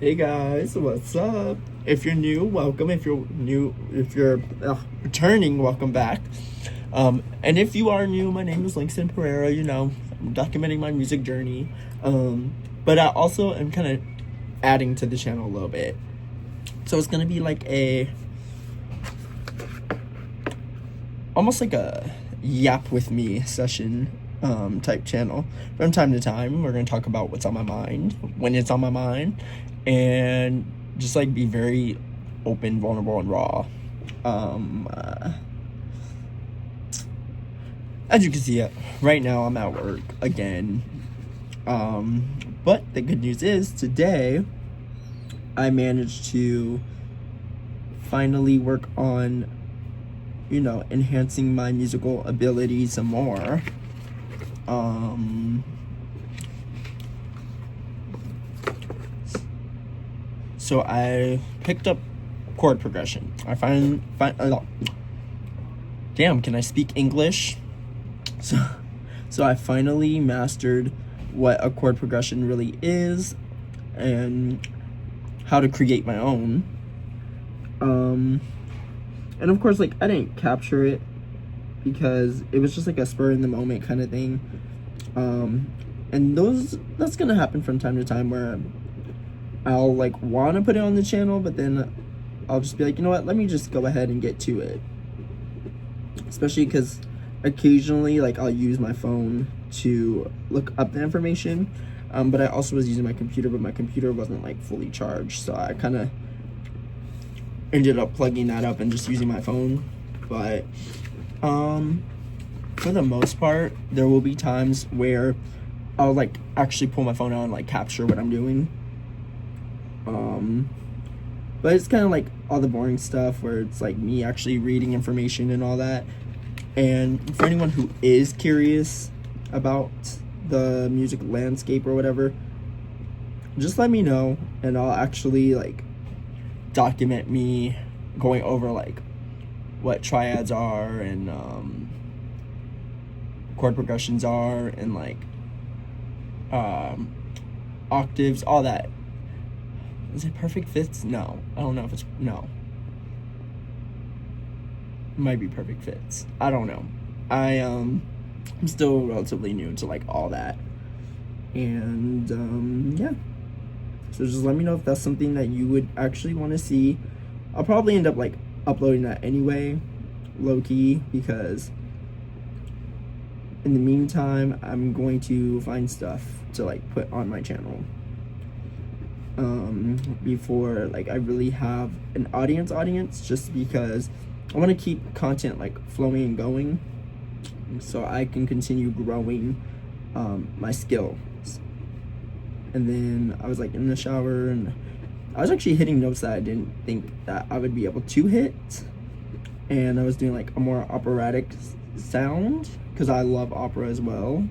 Hey guys, what's up? If you're new, welcome. If you're returning, welcome back. And if you are new, my name is Langston Pereira. I'm documenting my music journey. But I also am kind of adding to the channel a little bit. So it's gonna be like almost like a yap with me session type channel. From time to time, we're gonna talk about what's on my mind when it's on my mind, and just like be very open, vulnerable, and raw. As you can see, right now I'm at work again. But the good news is today I managed to finally work on, enhancing my musical ability some more. So I picked up chord progression. Damn, can I speak English? So I finally mastered what a chord progression really is and how to create my own. And of course, like, I didn't capture it because it was just like a spur in the moment kind of thing. And that's gonna happen from time to time where I'll like want to put it on the channel, but then I'll just be like, you know what, let me just go ahead and get to it. Especially because occasionally, like, I'll use my phone to look up the information, but I also was using my computer, but my computer wasn't like fully charged, so I kind of ended up plugging that up and just using my phone. But for the most part, there will be times where I'll like actually pull my phone out and like capture what I'm doing. But it's kind of like all the boring stuff where it's like me actually reading information and all that. And for anyone who is curious about the music landscape or whatever, just let me know and I'll actually like document me going over like what triads are and chord progressions are and like octaves, all that. Is it perfect fifths? No, I don't know if it's no. It might be perfect fifths. I don't know. I'm still relatively new to like all that, and yeah. So just let me know if that's something that you would actually want to see. I'll probably end up like uploading that anyway, low key, because in the meantime I'm going to find stuff to like put on my channel before like I really have an audience, just because I want to keep content like flowing and going so I can continue growing my skills. And then I was like in the shower and I was actually hitting notes that I didn't think that I would be able to hit, and I was doing like a more operatic sound because I love opera as well.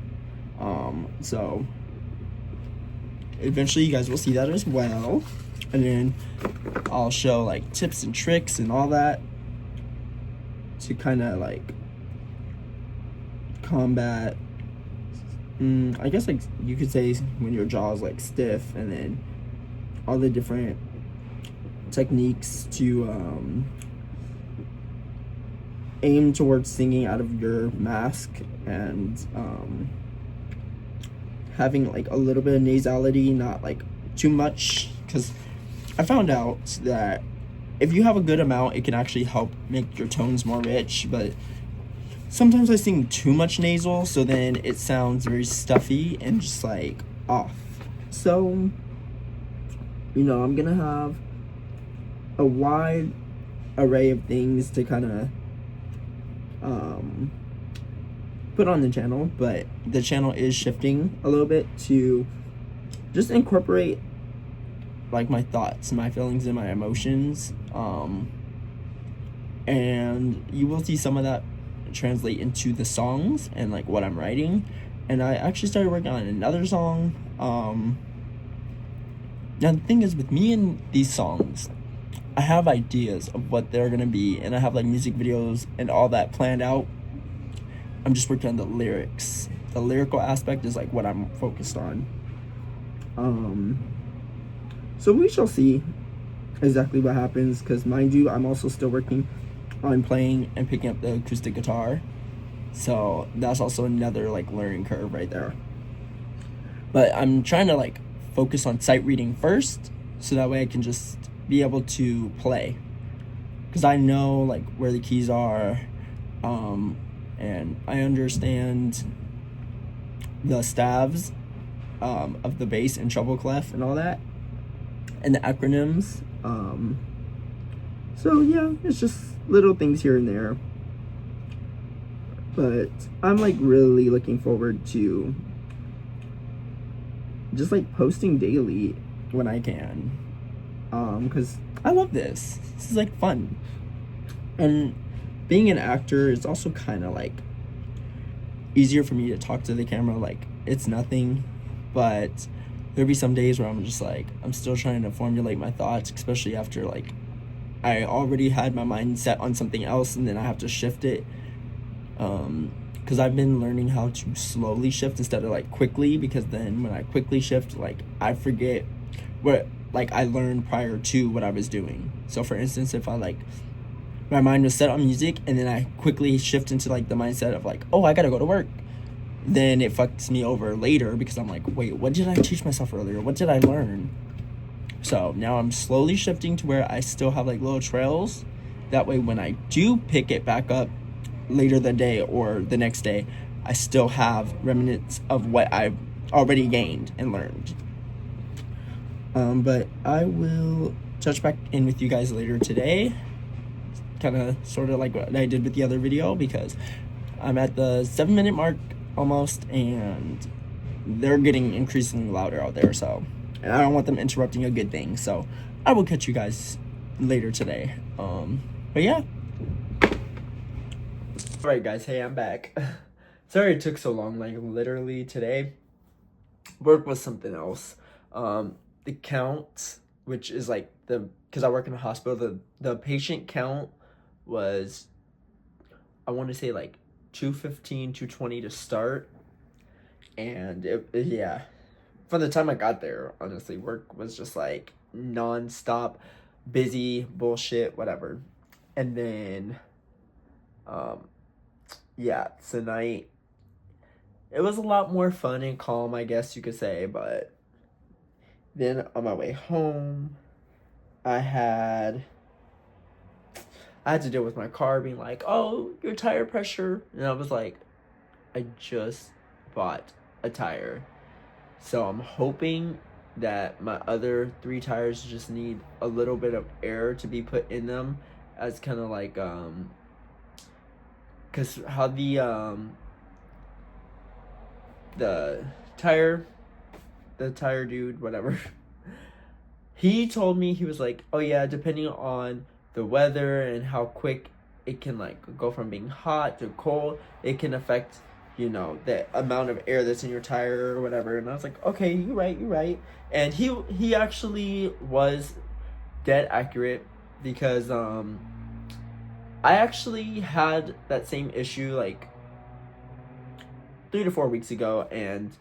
So eventually you guys will see that as well, and then I'll show like tips and tricks and all that to kind of like combat, I guess like you could say when your jaw is like stiff, and then all the different techniques to aim towards singing out of your mask, and having like a little bit of nasality, not like too much, because I found out that if you have a good amount, it can actually help make your tones more rich, but sometimes I sing too much nasal, so then it sounds very stuffy and just like off. So, I'm gonna have a wide array of things to kind of put on the channel, but the channel is shifting a little bit to just incorporate like my thoughts, my feelings, and my emotions, and you will see some of that translate into the songs and like what I'm writing. And I actually started working on another song. Now the thing is, with me and these songs, I have ideas of what they're gonna be, and I have like music videos and all that planned out. I'm just working on the lyrics. The lyrical aspect is like what I'm focused on. So we shall see exactly what happens, because mind you, I'm also still working on playing and picking up the acoustic guitar. So that's also another like learning curve right there. But I'm trying to like focus on sight reading first, so that way I can just be able to play, because I know like where the keys are, and I understand the staves of the bass and treble clef and all that, and the acronyms. So yeah, it's just little things here and there. But I'm like really looking forward to just like posting daily when I can, because I love this. This is like fun, and being an actor is also kind of like easier for me to talk to the camera. Like it's nothing, but there'll be some days where I'm just like I'm still trying to formulate my thoughts, especially after like I already had my mind set on something else and then I have to shift it, because I've been learning how to slowly shift instead of like quickly, because then when I quickly shift, like I forget what like I learned prior to what I was doing. So for instance, if I like my mind was set on music and then I quickly shift into like the mindset of like, oh, I gotta go to work, then it fucks me over later, because I'm like, wait, what did I teach myself earlier? What did I learn? So now I'm slowly shifting to where I still have like little trails. That way when I do pick it back up later the day or the next day, I still have remnants of what I've already gained and learned. But I will touch back in with you guys later today, kind of sort of like what I did with the other video, because I'm at the 7-minute mark almost, and they're getting increasingly louder out there, so and I don't want them interrupting a good thing. So I will catch you guys later today. But yeah. Alright guys, hey, I'm back. Sorry it took so long. Like literally today work was something else. The count, which is like because I work in a hospital, the patient count was, I want to say like 215, 220 to start, and yeah, from the time I got there, honestly, work was just like non-stop, busy, bullshit, whatever. And then yeah, tonight it was a lot more fun and calm, I guess you could say. But then on my way home, I had to deal with my car being like, oh, your tire pressure. And I was like, I just bought a tire. So I'm hoping that my other 3 tires just need a little bit of air to be put in them, as kind of like, because how the tire dude, whatever, he told me, he was like, oh yeah, depending on the weather and how quick it can like go from being hot to cold, it can affect, you know, the amount of air that's in your tire or whatever. And I was like, okay, you're right. And he actually was dead accurate, because I actually had that same issue like 3 to 4 weeks ago, and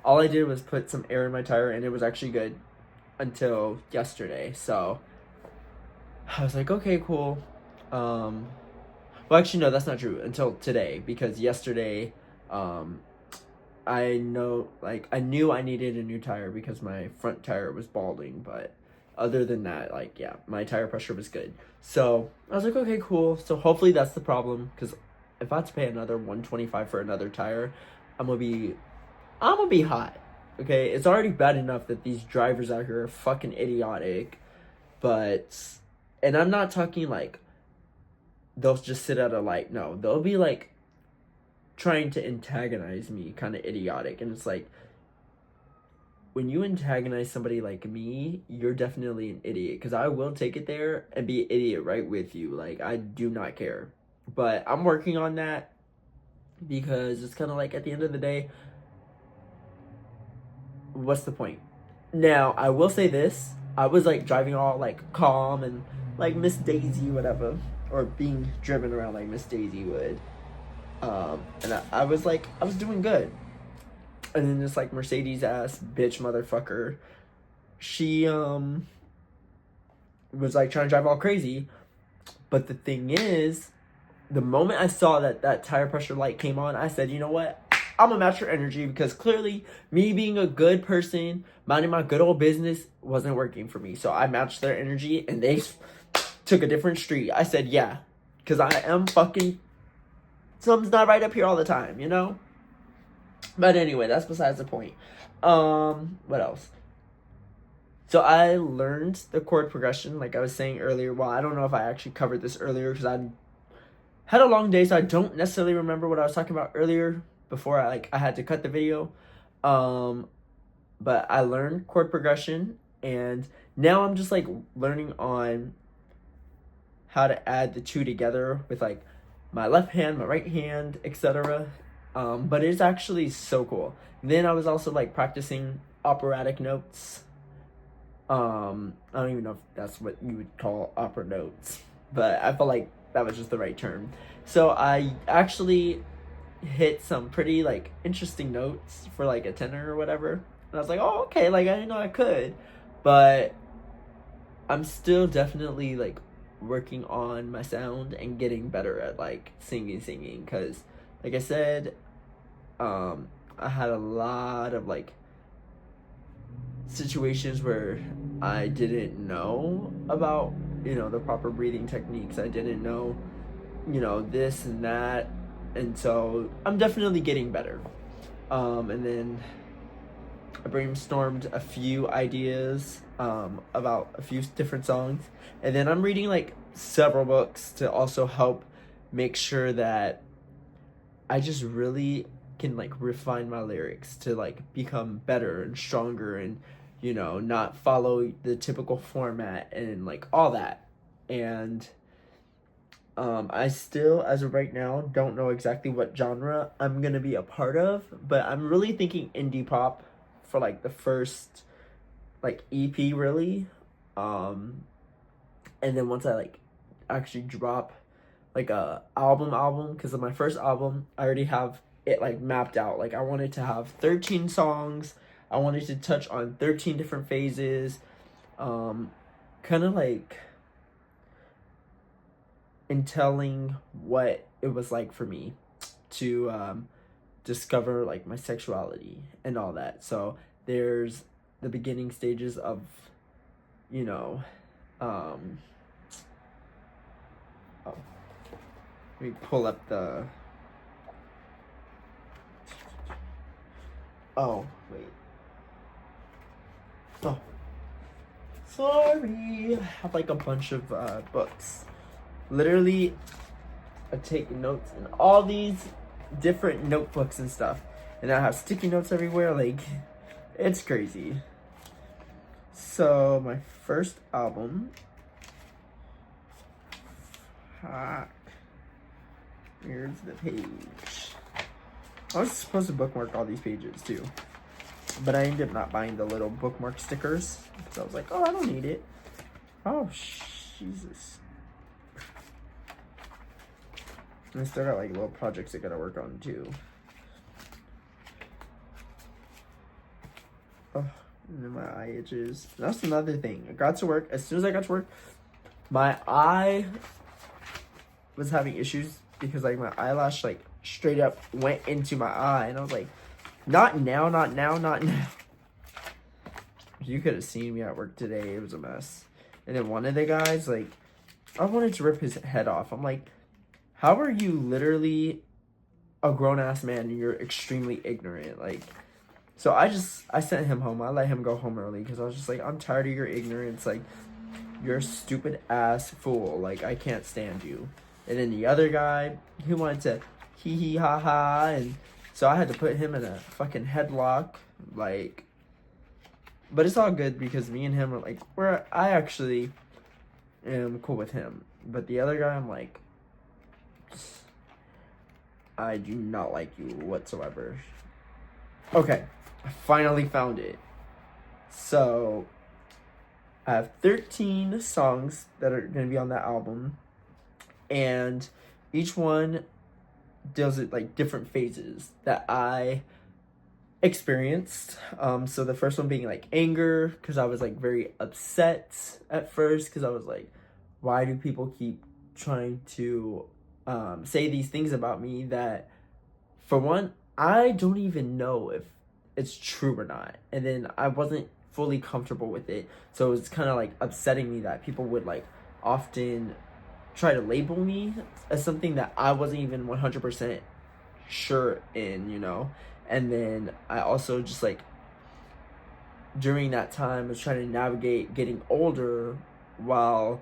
all I did was put some air in my tire and it was actually good until yesterday. So I was like, okay, cool. Well, actually no, that's not true, until today, because yesterday I knew I needed a new tire because my front tire was balding. But other than that, like, yeah, my tire pressure was good. So I was like, okay, cool. So hopefully that's the problem, because if I have to pay another $125 for another tire, I'm gonna be hot. Okay, it's already bad enough that these drivers out here are fucking idiotic, and I'm not talking like they'll just sit at a light. No, they'll be like trying to antagonize me, kind of idiotic. And it's like, when you antagonize somebody like me, you're definitely an idiot, because I will take it there and be an idiot right with you. Like, I do not care. But I'm working on that, because it's kind of like, at the end of the day, what's the point? Now, I will say this. I was like driving all like calm and like Miss Daisy, whatever, or being driven around like Miss Daisy would. And I was like, I was doing good. And then this like Mercedes ass bitch motherfucker she was like trying to drive all crazy. But the thing is, the moment I saw that tire pressure light came on, I said, you know what? I'm gonna match her energy, because clearly me being a good person, minding my good old business, wasn't working for me. So I matched their energy, and they took a different street. I said, yeah, because I am fucking, something's not right up here all the time, you know? But anyway, that's besides the point. What else? So I learned the chord progression, like I was saying earlier. Well, I don't know if I actually covered this earlier, because I had a long day, so I don't necessarily remember what I was talking about earlier before I had to cut the video. But I learned chord progression, and now I'm just like learning on how to add the two together with like my left hand, my right hand, etc. But it's actually so cool. Then I was also like practicing operatic notes. I don't even know if that's what you would call opera notes, but I felt like that was just the right term. So I actually hit some pretty like interesting notes for like a tenor or whatever. And I was like, oh, okay, like I didn't know I could. But I'm still definitely like working on my sound and getting better at like singing, because like I said, I had a lot of like situations where I didn't know about, the proper breathing techniques. I didn't know, this and that. And so I'm definitely getting better. And then I brainstormed a few ideas about a few different songs. And then I'm reading like several books to also help make sure that I just really can like refine my lyrics to like become better and stronger, and not follow the typical format and like all that. And I still, as of right now, don't know exactly what genre I'm gonna be a part of, but I'm really thinking indie pop for like the first like EP, really. And then once I like actually drop like a album, because of my first album, I already have it like mapped out. Like I wanted to have 13 songs. I wanted to touch on 13 different phases. Kind of like in telling what it was like for me to discover like my sexuality and all that. So there's the beginning stages of, oh, let me pull up the, oh, wait. Oh, sorry. I have like a bunch of books. Literally, I take notes in all these different notebooks and stuff. And I have sticky notes everywhere. Like, it's crazy. So, my first album. Here's the page. I was supposed to bookmark all these pages too, but I ended up not buying the little bookmark stickers because I was like, oh, I don't need it. Oh, Jesus. And I still got like little projects I gotta work on too. Oh, and then my eye itches. That's another thing. I got to work. As soon as I got to work, my eye was having issues because like my eyelash like straight up went into my eye, and I was like, not now, not now, not now. You could have seen me at work today. It was a mess. And then one of the guys, like, I wanted to rip his head off. I'm like, how are you literally a grown-ass man and you're extremely ignorant? Like, so I sent him home. I let him go home early because I was just like, I'm tired of your ignorance. Like, you're a stupid ass fool. Like, I can't stand you. And then the other guy, he wanted to hee hee ha ha, and so I had to put him in a fucking headlock, like, but it's all good because me and him are like, I actually am cool with him, but the other guy, I'm like, I do not like you whatsoever. Okay, I finally found it. So I have 13 songs that are going to be on that album, and each one deals with like different phases that I experienced. So the first one being like anger, because I was like very upset at first, because I was like, why do people keep trying to say these things about me that, for one, I don't even know if it's true or not. And then I wasn't fully comfortable with it. So it's kind of like upsetting me that people would like often try to label me as something that I wasn't even 100% sure in, you know? And then I also just like, during that time, was trying to navigate getting older while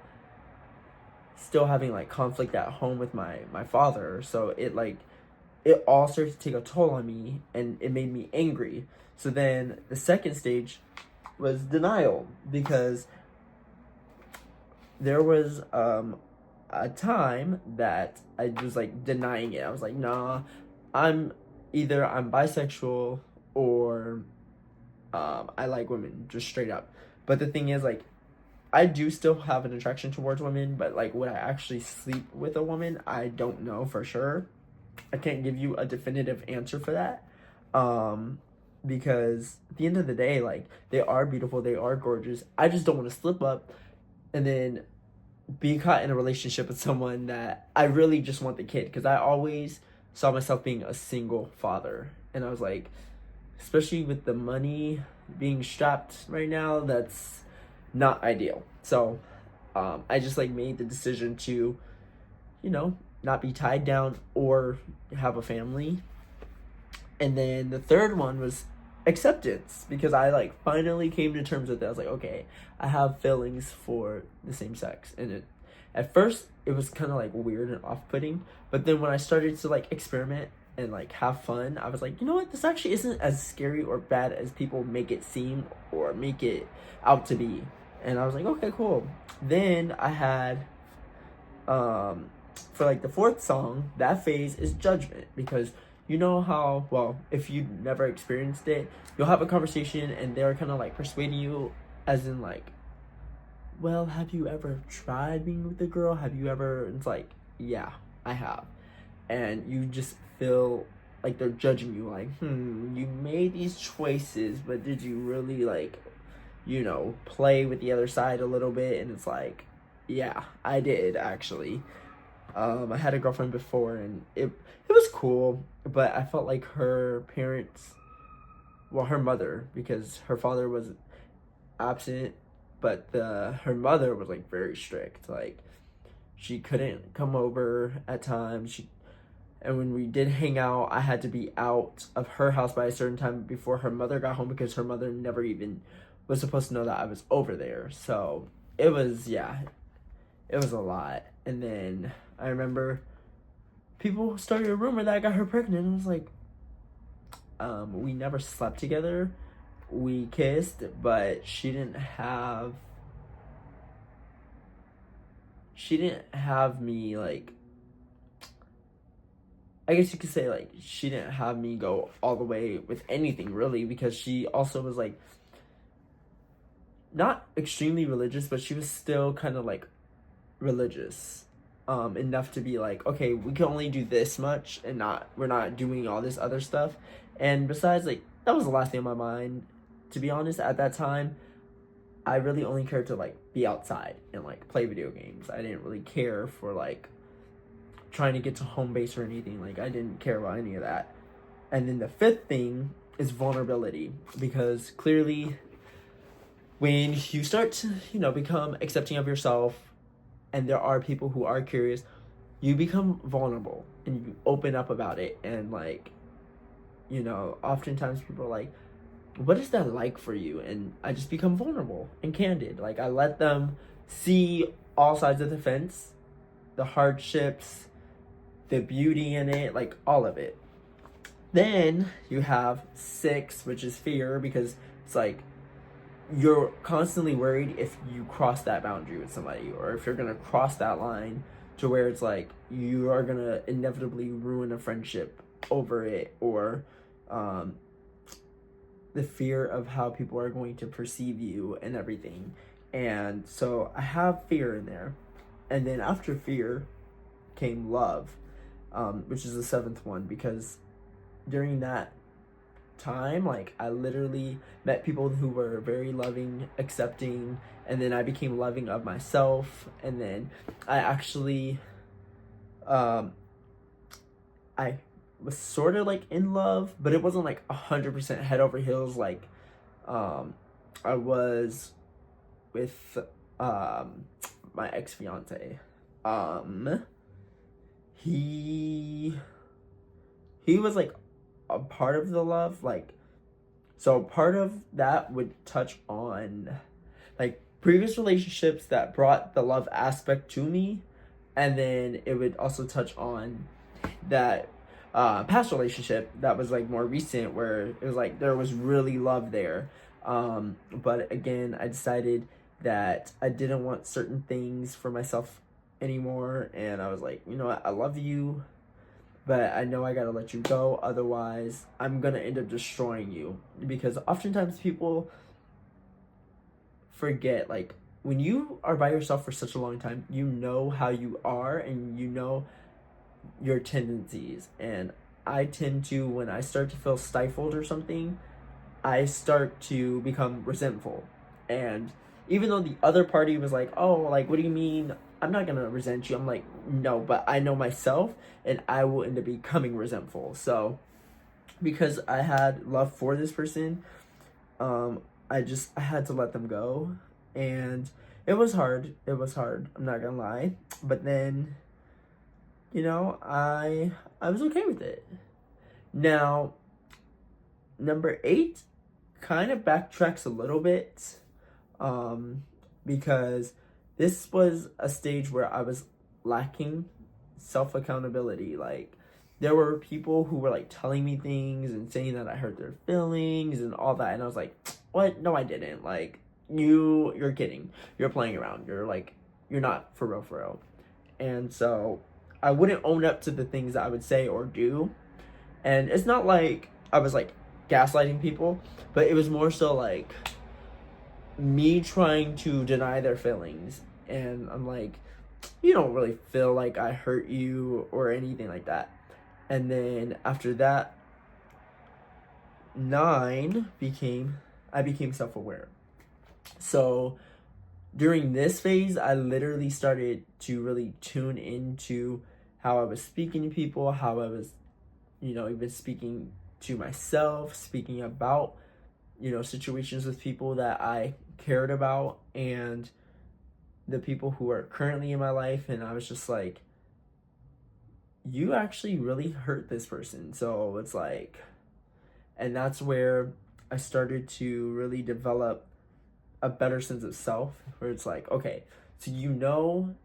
still having like conflict at home with my father. So it all started to take a toll on me, and it made me angry. So then the second stage was denial, because there was a time that I was like denying it. I was like, nah, I'm I'm bisexual, or I like women, just straight up. But the thing is, like, I do still have an attraction towards women, but like, would I actually sleep with a woman? I don't know for sure. I can't give you a definitive answer for that. Because at the end of the day, like, they are beautiful, they are gorgeous. I just don't want to slip up and then be caught in a relationship with someone that I really just want the kid, because I always saw myself being a single father. And I was like, especially with the money being strapped right now, that's not ideal. So I just like made the decision to, you know, not be tied down or have a family. And then the third one was acceptance, because I like finally came to terms with it. I was like, okay, I have feelings for the same sex. And it, at first it was kind of like weird and off-putting, but then when I started to like experiment and like have fun, I was like, you know what, this actually isn't as scary or bad as people make it seem or make it out to be. And I was like, okay, cool. Then I had for like the fourth song, that phase is judgment, because you know how, well, if you never experienced it, you'll have a conversation and they're kind of like persuading you, as in like, well, have you ever tried being with a girl? Have you ever? It's like, yeah, I have. And you just feel like they're judging you, like, you made these choices, but did you really, like, you know, play with the other side a little bit? And it's like, yeah, I did actually. I had a girlfriend before, and it was cool, but I felt like her parents, well, her mother, because her father was absent, but her mother was like very strict. Like, she couldn't come over at times. And when we did hang out, I had to be out of her house by a certain time before her mother got home, because her mother never even was supposed to know that I was over there. So it was, yeah, it was a lot. And then I remember people started a rumor that I got her pregnant. And I was like, we never slept together. We kissed, but she didn't have me, like, I guess you could say, like, she didn't have me go all the way with anything, really, because she also was, like, not extremely religious, but she was still kind of, like, religious, enough to be like, okay, we can only do this much, and we're not doing all this other stuff. And besides, like, that was the last thing on my mind. To be honest, at that time, I really only cared to, like, be outside and, like, play video games. I didn't really care for, like, trying to get to home base or anything. Like, I didn't care about any of that. And then the fifth thing is vulnerability, because clearly when you start to, you know, become accepting of yourself, and there are people who are curious, you become vulnerable and you open up about it. And, like, you know, oftentimes people are like, what is that like for you? And I just become vulnerable and candid. Like, I let them see all sides of the fence, the hardships, the beauty in it, like, all of it. Then you have 6, which is fear, because it's like, you're constantly worried if you cross that boundary with somebody, or if you're gonna cross that line to where it's like you are gonna inevitably ruin a friendship over it, or the fear of how people are going to perceive you and everything. And so I have fear in there. And then after fear came love, which is the 7th one, because during that time. Like, I literally met people who were very loving, accepting, and then I became loving of myself. And then I actually, I was sort of like in love, but it wasn't like 100% head over heels. Like, I was with, my ex-fiance. He was like a part of the love, like, so part of that would touch on like previous relationships that brought the love aspect to me, and then it would also touch on that past relationship that was like more recent, where it was like there was really love there. But again, I decided that I didn't want certain things for myself anymore, and I was like, you know what, I love you, but I know I gotta let you go, otherwise I'm gonna end up destroying you. Because oftentimes people forget, like, when you are by yourself for such a long time, you know how you are and you know your tendencies. And I tend to, when I start to feel stifled or something, I start to become resentful. And even though the other party was like, oh, like, what do you mean? I'm not gonna resent you. I'm like, no, but I know myself and I will end up becoming resentful. So, because I had love for this person, I had to let them go. And it was hard. It was hard. I'm not gonna lie. But then, I was okay with it. Now, number 8 kind of backtracks a little bit, because this was a stage where I was lacking self accountability. Like, there were people who were like telling me things and saying that I hurt their feelings and all that, and I was like, what? No, I didn't. Like, you're kidding. You're playing around. You're not for real, for real. And so I wouldn't own up to the things that I would say or do. And it's not like I was like gaslighting people, but it was more so like me trying to deny their feelings. And I'm like, you don't really feel like I hurt you or anything like that. And then after that, I became self-aware. So during this phase, I literally started to really tune into how I was speaking to people, how I was, even speaking to myself, speaking about, situations with people that I cared about and the people who are currently in my life. And I was just like, you actually really hurt this person. So it's like, and that's where I started to really develop a better sense of self, where it's like, okay, so you know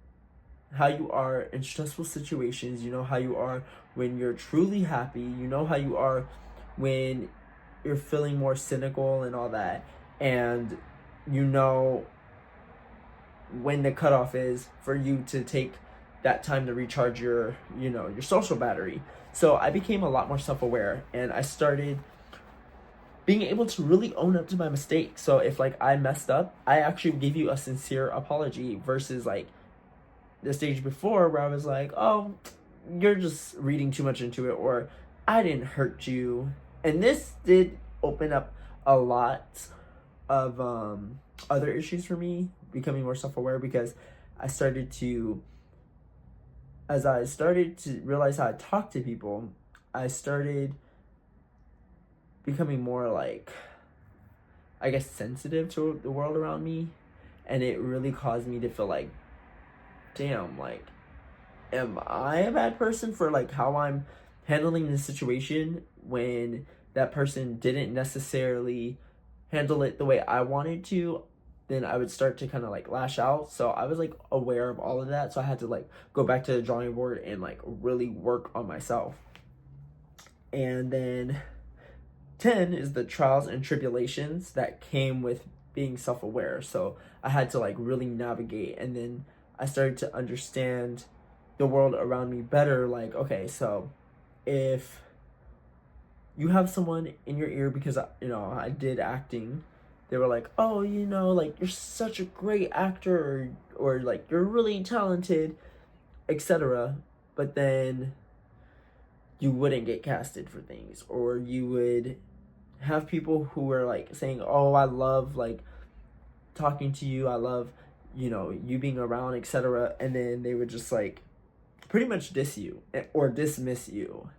how you are in stressful situations, you know how you are when you're truly happy, you know how you are when you're feeling more cynical and all that, and you know when the cutoff is for you to take that time to recharge your social battery. So I became a lot more self-aware, and I started being able to really own up to my mistakes. So if like I messed up, I actually give you a sincere apology, versus like the stage before where I was like, oh, you're just reading too much into it, or I didn't hurt you. And this did open up a lot of other issues for me, becoming more self-aware, because as I started to realize how I talk to people, I started becoming more like, I guess, sensitive to the world around me. And it really caused me to feel like, damn, like, am I a bad person for like how I'm handling this situation, when that person didn't necessarily handle it the way I wanted to? Then I would start to kind of like lash out. So I was like aware of all of that. So I had to like go back to the drawing board and like really work on myself. And then 10 is the trials and tribulations that came with being self-aware. So I had to like really navigate, and then I started to understand the world around me better. Like, okay, so if you have someone in your ear, because I did acting, they were like, oh, like, you're such a great actor, or like, you're really talented, etc. But then you wouldn't get casted for things, or you would have people who are like saying, "Oh, I love like talking to you. I love, you being around, etc." And then they would just like pretty much diss you or dismiss you.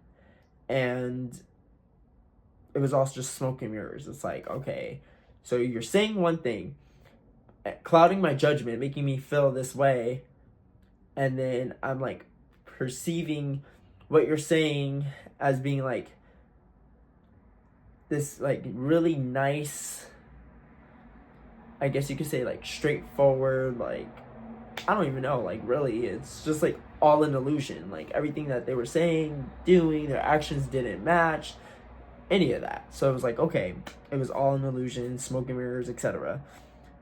And it was also just smoke and mirrors. It's like, okay, so you're saying one thing, clouding my judgment, making me feel this way, and then I'm like perceiving what you're saying as being like this like really nice, I guess you could say like straightforward, like I don't even know, like really it's just like all an illusion. Like everything that they were saying, doing, their actions didn't match any of that. So it was like, okay, it was all an illusion, smoke and mirrors, etc.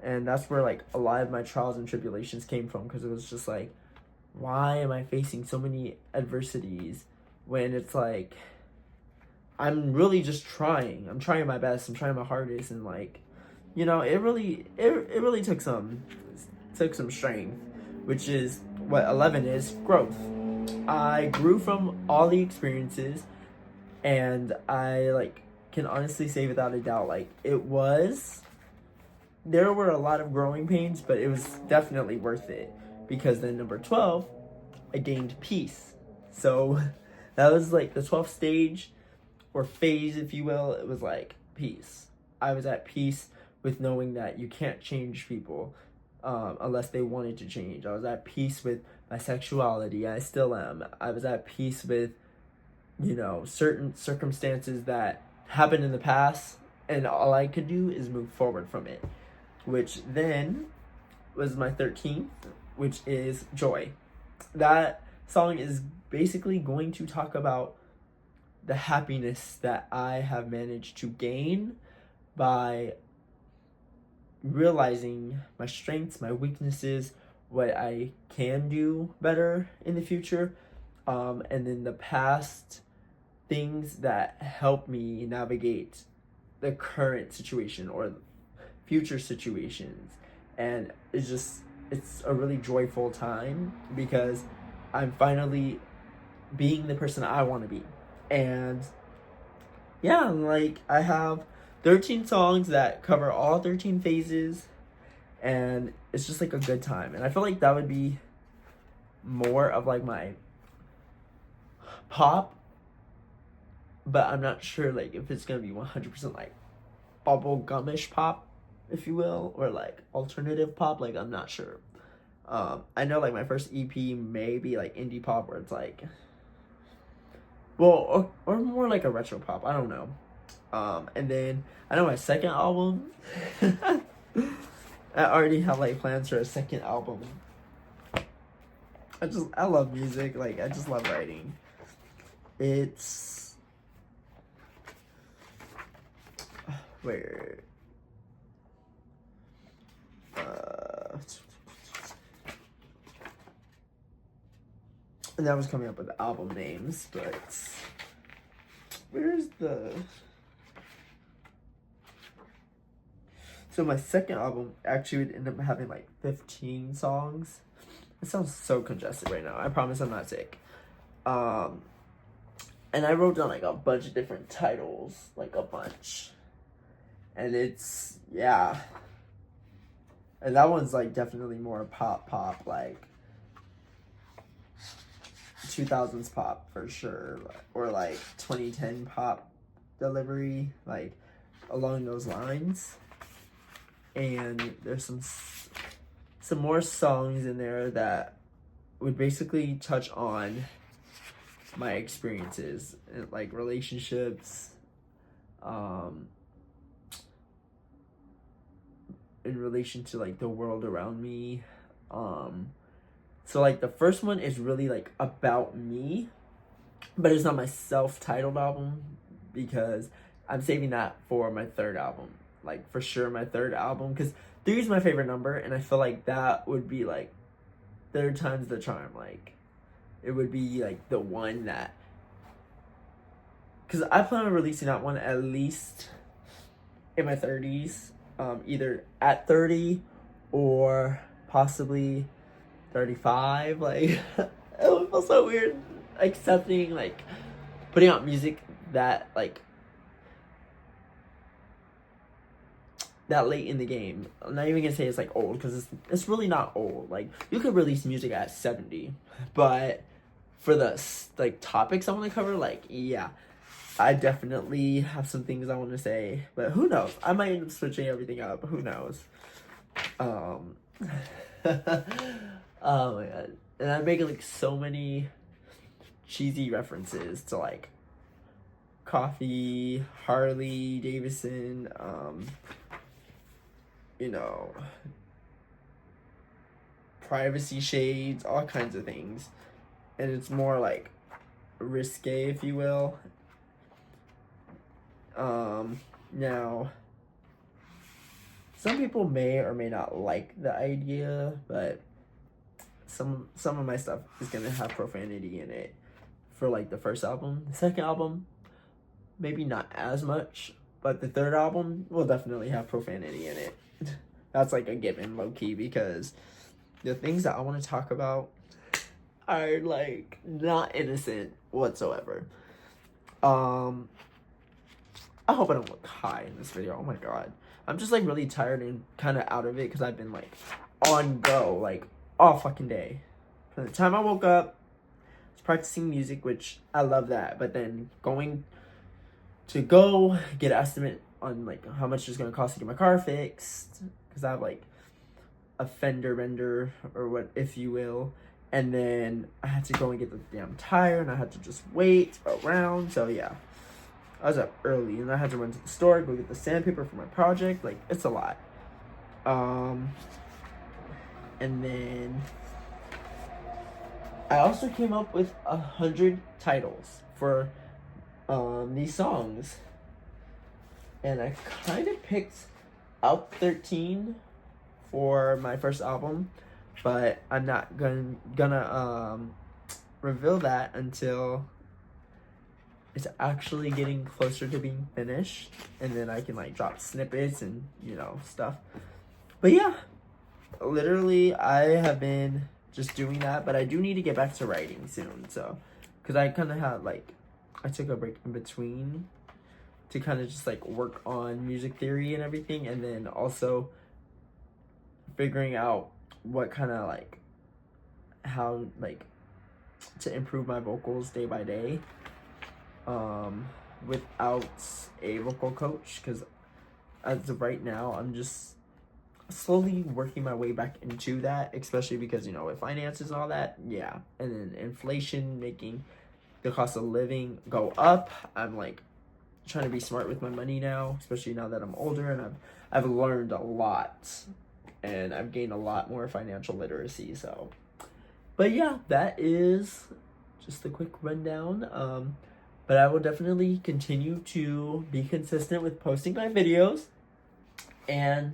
And that's where like a lot of my trials and tribulations came from, because it was just like, why am I facing so many adversities when it's like I'm really just trying. I'm trying my best. I'm trying my hardest, and like, it really took some strength, which is what 11 is, growth. I grew from all the experiences, and I like can honestly say without a doubt, like there were a lot of growing pains, but it was definitely worth it, because then number 12, I gained peace. So that was like the 12th stage or phase, if you will. It was like peace. I was at peace with knowing that you can't change people unless they wanted to change. I was at peace with my sexuality. I still am. I was at peace with, certain circumstances that happened in the past, and all I could do is move forward from it, which then was my 13th, which is Joy. That song is basically going to talk about the happiness that I have managed to gain by realizing my strengths, my weaknesses, what I can do better in the future, and then the past things that help me navigate the current situation or future situations. And it's a really joyful time, because I'm finally being the person I want to be. And yeah, like I have 13 songs that cover all 13 phases, and it's just like a good time. And I feel like that would be more of like my pop, but I'm not sure like if it's gonna be 100% like bubble gumish pop, if you will, or like alternative pop. Like I'm not sure. I know like my first EP may be like indie pop, where it's like, well, or more like a retro pop. I don't know. And then I know my second album. I already have like plans for a second album. I love music. Like I just love writing. It's where and that was coming up with album names, but where's the... So my second album actually would end up having like 15 songs. It sounds so congested right now. I promise I'm not sick. And I wrote down like a bunch of different titles, like a bunch. And it's, yeah. And that one's like definitely more pop, like 2000s pop for sure, or like 2010 pop delivery, like along those lines. And there's some more songs in there that would basically touch on my experiences and like relationships, in relation to like the world around me. So like the first one is really like about me, but it's not my self-titled album, because I'm saving that for my third album. Like for sure my third album, because 3 is my favorite number, and I feel like that would be like third time's the charm. Like it would be like the one that, because I plan on releasing that one at least in my 30s, either at 30 or possibly 35. Like it would feel so weird accepting like putting out music that like that late in the game. I'm not even gonna say it's like old, because it's really not old. Like, you could release music at 70, but for the like topics I want to cover, like, yeah, I definitely have some things I want to say, but who knows? I might end up switching everything up. Who knows? Oh my god! And I'm making like so many cheesy references to like coffee, Harley Davidson, you know, privacy shades, all kinds of things, and it's more like risque, if you will. Now, some people may or may not like the idea, but some of my stuff is gonna have profanity in it for like the first album. The second album, maybe not as much, but the third album will definitely have profanity in it. That's like a given, low key, because the things that I want to talk about are like not innocent whatsoever. I hope I don't look high in this video. Oh my god. I'm just like really tired and kind of out of it because I've been like on go like all fucking day. From the time I woke up, I was practicing music, which I love that, but then going to go get an estimate on like how much it's gonna cost to get my car fixed, because I have like a fender bender, or what, if you will, and then I had to go and get the damn tire, and I had to just wait around. So yeah, I was up early, and I had to run to the store, go get the sandpaper for my project. Like, it's a lot. And then I also came up with 100 titles for these songs, and I kind of picked out 13 for my first album, but I'm not gonna reveal that until it's actually getting closer to being finished, and then I can like drop snippets and, you know, stuff. But yeah, literally I have been just doing that, but I do need to get back to writing soon. So, because I kind of had like, I took a break in between to kind of just like work on music theory and everything, and then also figuring out what kind of like, how like to improve my vocals day by day, without a vocal coach, because as of right now I'm just slowly working my way back into that, especially because, you know, with finances and all that, yeah, and then inflation making the cost of living go up. I'm like trying to be smart with my money now, especially now that I'm older, and I've learned a lot, and I've gained a lot more financial literacy. So, but yeah, that is just a quick rundown. But I will definitely continue to be consistent with posting my videos, and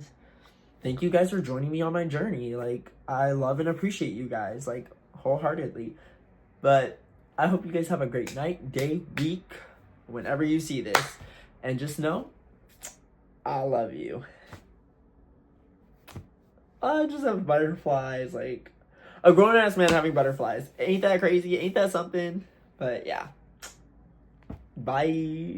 thank you guys for joining me on my journey. Like, I love and appreciate you guys, like, wholeheartedly. But I hope you guys have a great night, day, week, whenever you see this. And just know, I love you. I just have butterflies, like, a grown-ass man having butterflies. Ain't that crazy? Ain't that something? But yeah. Bye.